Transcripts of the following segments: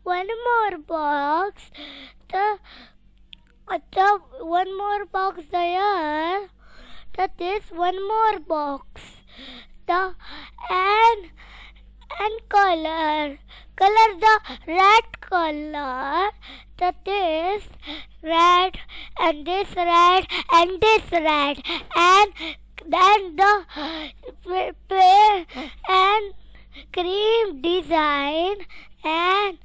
one more box. The one more box there. This one more box. The and color the red color. This red and this red and this red, and then the and cream design and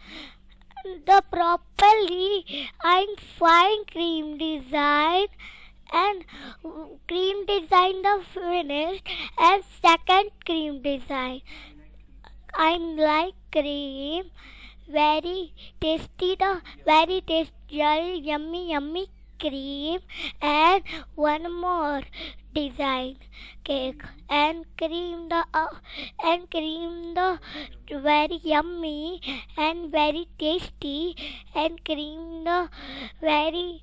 the properly and fine cream design and cream design the finished and second cream design. I like cream, very tasty, yummy cream, and one more design cake and cream the very yummy and very tasty, and cream the very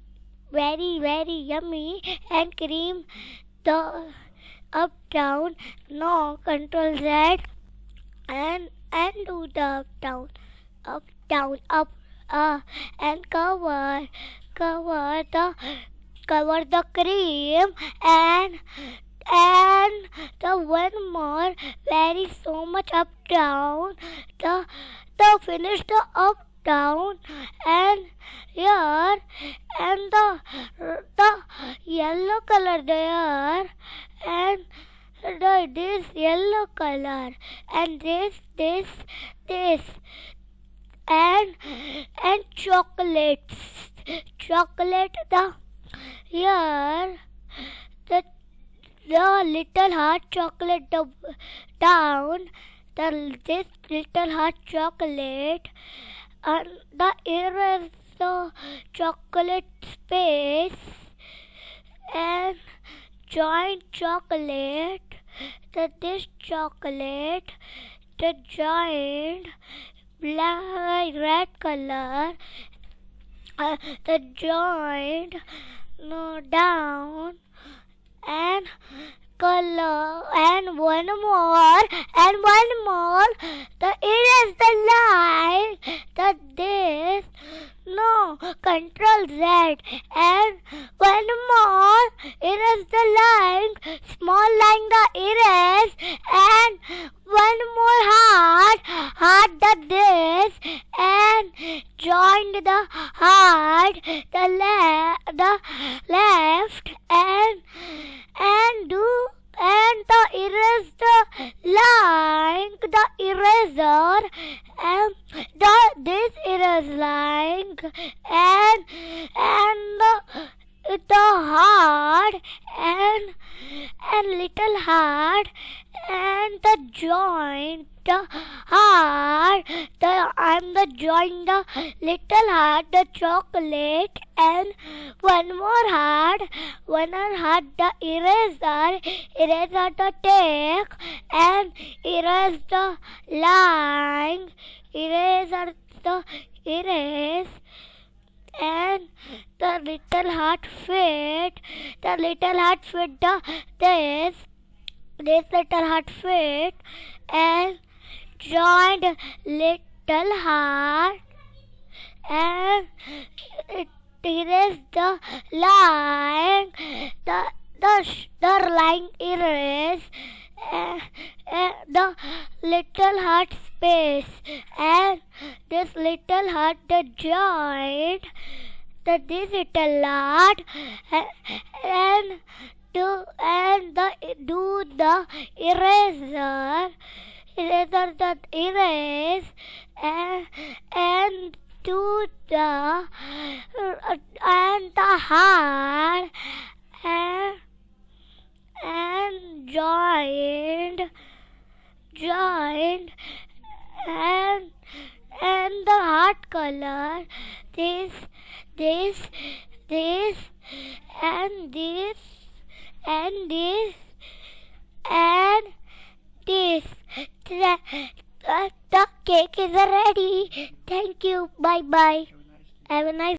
yummy, and cream the up down, no, control Z and do the up down up and cover the cream, and the one more very so much up down, the finish the up down, and here and the yellow color there, and this yellow color, and this and chocolate the here the little heart chocolate down, this little heart chocolate, and the erase the chocolate space, and joint chocolate, this chocolate, the joint black red color, the joint no down, and color, and one more, the erase the line, this no, control Z, and one more, erase the line, small line the erase, and one more heart this, and join the heart, the left, and the erase the line, the eraser, and this erase line, and the heart, and little heart, and the joint heart, the joint the little heart, the chocolate, and one more heart, the eraser the take, and erase the line, eraser the erase, and the little heart fit, the this little heart fit, and joined little heart, and erase the line, the line erase, the little heart space, and this little heart the joint, this little heart, and do the eraser the erase, and do the heart, and joined, and the heart color, this and this and this and this. The cake is ready. Thank you. Bye bye. Have a nice